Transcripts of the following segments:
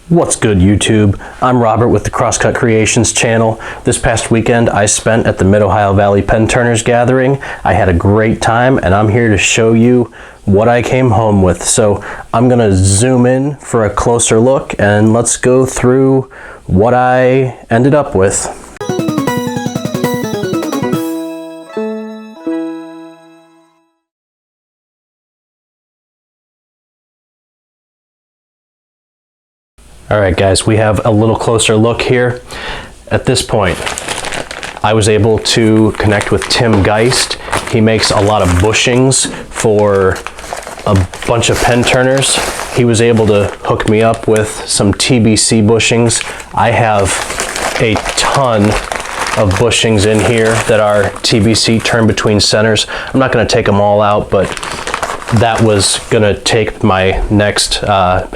What's good, YouTube? I'm Robert with the Crosscut Creations channel. This past weekend I spent at the Mid-Ohio Valley Pen Turners Gathering. I had a great time and I'm here to show you what I came home with. So I'm gonna zoom in for a closer look and let's go through what I ended up with. All right, guys, we have a little closer look here. At this point, I was able to connect with Tim Geist. He makes a lot of bushings for a bunch of pen turners. He was able to hook me up with some TBC bushings. I have a ton of bushings in here that are TBC, turn between centers. I'm not gonna take them all out, but that was gonna take my next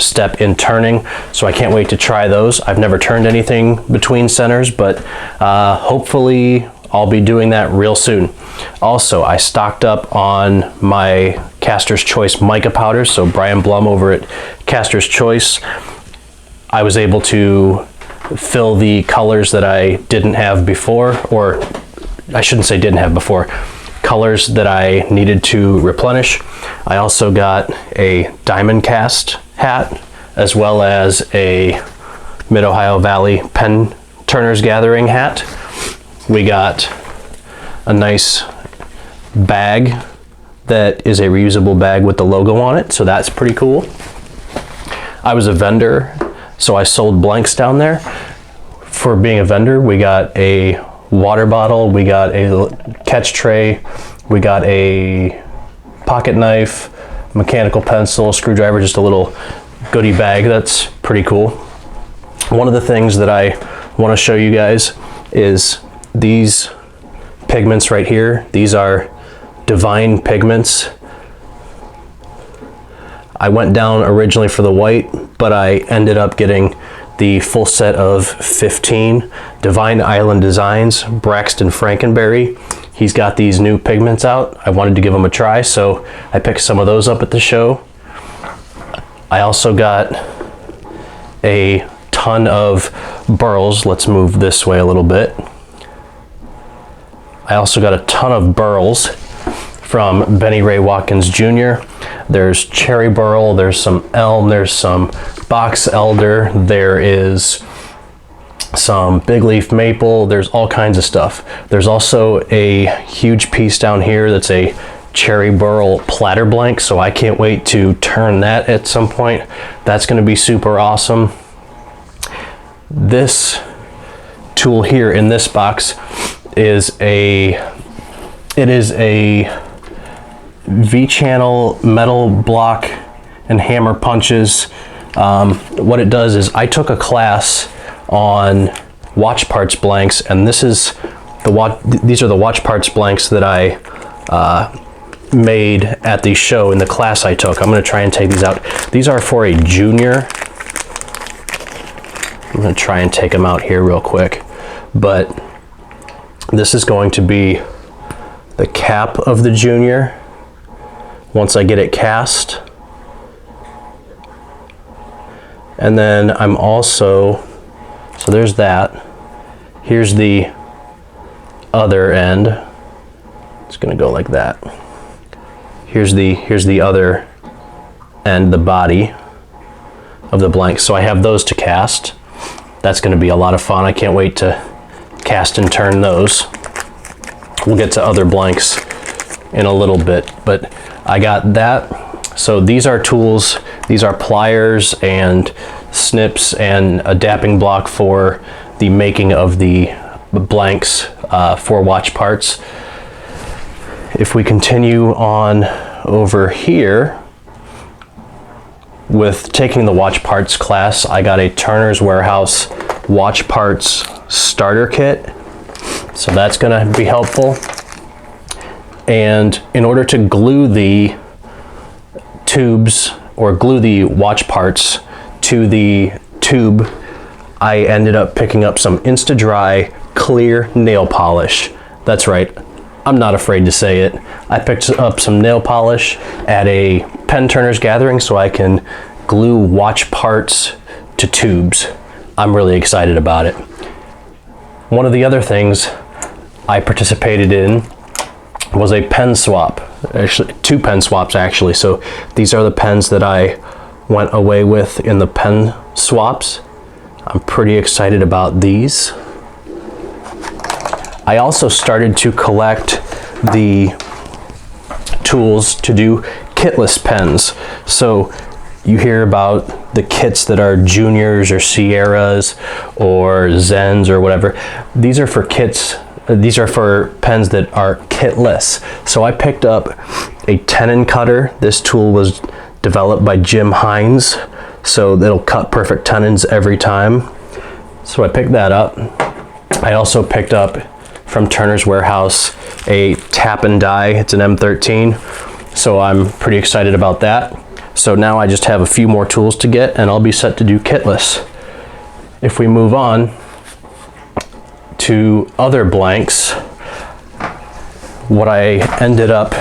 step in turning, so I can't wait to try those. I've never turned anything between centers, but hopefully I'll be doing that real soon. Also, I stocked up on my Caster's Choice mica powders, so Brian Blum over at Caster's Choice. I was able to fill the colors that I didn't have before, or I shouldn't say didn't have before, colors that I needed to replenish. I also got a diamond cast hat as well as a Mid-Ohio Valley Pen Turners Gathering hat. We got a nice bag that is a reusable bag with the logo on it, so that's pretty cool. I was a vendor, so I sold blanks down there. For being a vendor, we got a water bottle, we got a catch tray, we got a pocket knife, mechanical pencil, screwdriver, just a little goodie bag. That's pretty cool. One of the things that I want to show you guys is these pigments right here. These are Divine pigments. I went down originally for the white, but I ended up getting the full set of 15 Divine Island Designs, Braxton Frankenberry. He's got these new pigments out. I wanted to give them a try, so I picked some of those up at the show. I also got a ton of burls. Let's move this way a little bit. I also got a ton of burls from Benny Ray Watkins Jr. There's cherry burl, there's some elm, there's some box elder, there is some big leaf maple, there's all kinds of stuff. There's also a huge piece down here that's a cherry burl platter blank, so I can't wait to turn that at some point. That's going to be super awesome. This tool here in this box is a V-channel metal block and hammer punches. What it does is I took a class on watch parts blanks, and these are the watch parts blanks that I made at the show in the class I took. I'm going to try and take these out. These are for a junior. I'm going to try and take them out here real quick, but this is going to be the cap of the junior once I get it cast. And then I'm also, so there's that. Here's the other end. It's gonna go like that. Here's the other end, the body of the blank. So I have those to cast. That's gonna be a lot of fun. I can't wait to cast and turn those. We'll get to other blanks in a little bit, but I got that. So these are tools. These are pliers and snips and a dapping block for the making of the blanks for watch parts. If we continue on over here with taking the watch parts class, I got a Turner's Warehouse watch parts starter kit. So that's gonna be helpful. And in order to glue the tubes or glue the watch parts to the tube, I ended up picking up some Insta-Dry clear nail polish. That's right, I'm not afraid to say it. I picked up some nail polish at a Pen Turners Gathering so I can glue watch parts to tubes. I'm really excited about it. One of the other things I participated in was a pen swap. Actually, 2 pen swaps actually. So these are the pens that I went away with in the pen swaps. I'm pretty excited about these. I also started to collect the tools to do kitless pens. So you hear about the kits that are Juniors or Sierras or Zens or whatever. These are for kits. These are for pens that are kitless. So I picked up a tenon cutter. This tool was developed by Jim Hines, so it'll cut perfect tenons every time. So I picked that up. I also picked up from Turner's Warehouse a tap and die. It's an M13, so I'm pretty excited about that. So now I just have a few more tools to get and I'll be set to do kitless. If we move on to other blanks, what I ended up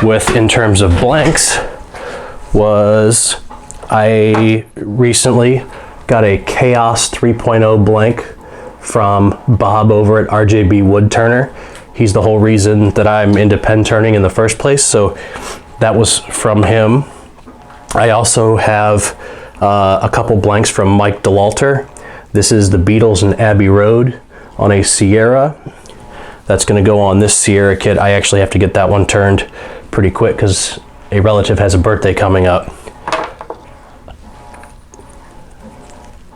with in terms of blanks was I recently got a Chaos 3.0 blank from Bob over at RJB Wood Turner. He's the whole reason that I'm into pen turning in the first place, so that was from him. I also have a couple blanks from Mike DeLalter. This is the Beatles and Abbey Road on a Sierra. That's going to go on this Sierra kit. I actually have to get that one turned pretty quick because a relative has a birthday coming up.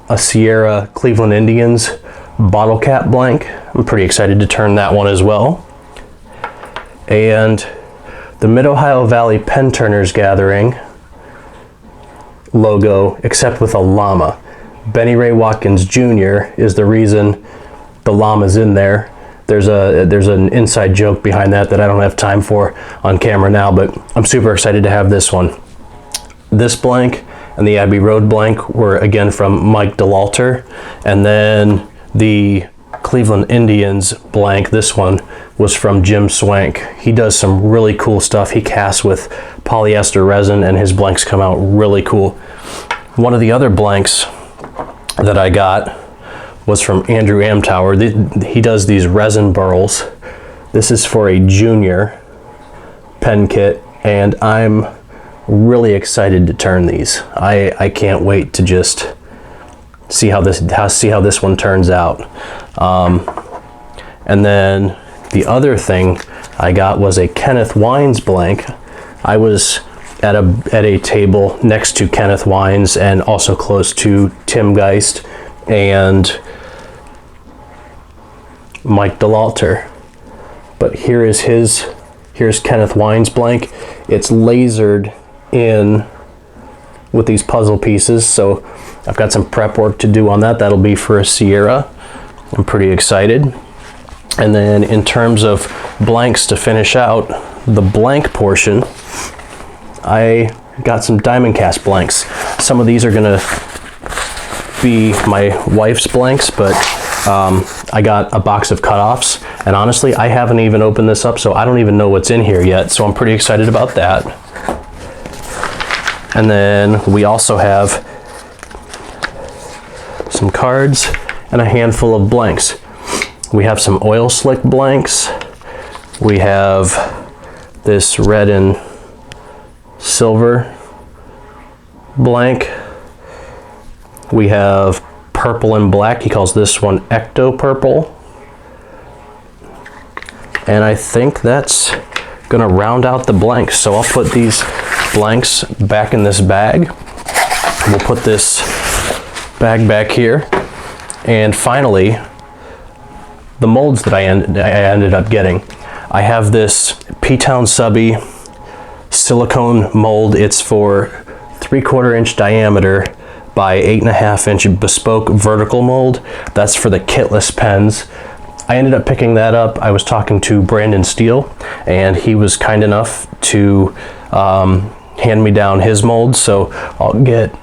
A Sierra Cleveland Indians bottle cap blank. I'm pretty excited to turn that one as well. And the Mid-Ohio Valley Pen Turners Gathering logo, except with a llama. Benny Ray Watkins Jr. is the reason the llama's in there. There's an inside joke behind that I don't have time for on camera now, but I'm super excited to have this one. This blank and the Abbey Road blank were again from Mike DeLalter, and then the Cleveland Indians blank, this one, was from Jim Swank. He does some really cool stuff. He casts with polyester resin and his blanks come out really cool. One of the other blanks that I got was from Andrew Amtower. He does these resin burls. This is for a junior pen kit, and I'm really excited to turn these. I can't wait to just see how this one turns out. And then the other thing I got was a Kenneth Wines blank. I was at a table next to Kenneth Wines and also close to Tim Geist and Mike DeLalter. But here's Kenneth Wines blank. It's lasered in with these puzzle pieces, so I've got some prep work to do on that. That'll be for a Sierra. I'm pretty excited. And then in terms of blanks to finish out the blank portion, I got some diamond cast blanks. Some of these are gonna be my wife's blanks, but I got a box of cutoffs, and honestly, I haven't even opened this up, so I don't even know what's in here yet, so I'm pretty excited about that. And then we also have some cards and a handful of blanks. We have some oil slick blanks. We have this red and silver blank. We have purple and black. He calls this one Ecto Purple. And I think that's gonna round out the blanks. So I'll put these blanks back in this bag. We'll put this bag back here. And finally, the molds that I ended up getting. I have this P-Town Subby silicone mold. It's for 3/4 inch diameter by 8.5 inch bespoke vertical mold. That's for the kitless pens. I ended up picking that up. I was talking to Brandon Steele, and he was kind enough to hand me down his mold, so I'll get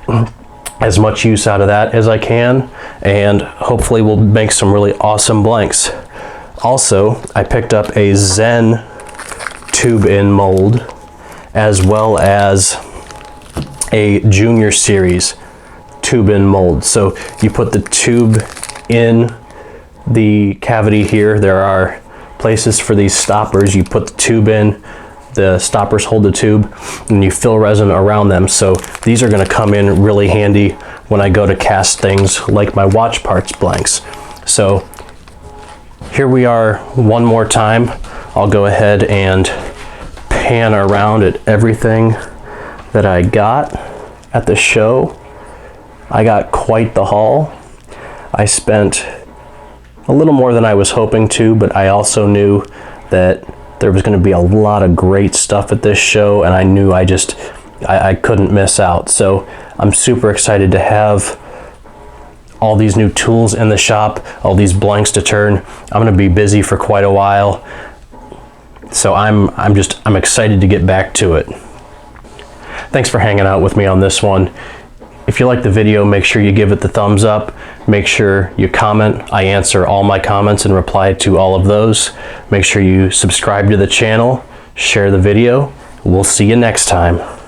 as much use out of that as I can, and hopefully we'll make some really awesome blanks. Also, I picked up a Zen tube in mold, as well as a junior series. tube in mold. So you put the tube in the cavity here. There are places for these stoppers. You put the tube in, the stoppers hold the tube, and you fill resin around them. So these are going to come in really handy when I go to cast things like my watch parts blanks. So here we are one more time. I'll go ahead and pan around at everything that I got at the show. I got quite the haul. I spent a little more than I was hoping to, but I also knew that there was going to be a lot of great stuff at this show, and I knew I couldn't miss out. So I'm super excited to have all these new tools in the shop, all these blanks to turn. I'm going to be busy for quite a while, so I'm excited to get back to it. Thanks for hanging out with me on this one. If you like the video, make sure you give it the thumbs up. Make sure you comment. I answer all my comments and reply to all of those. Make sure you subscribe to the channel, share the video. We'll see you next time.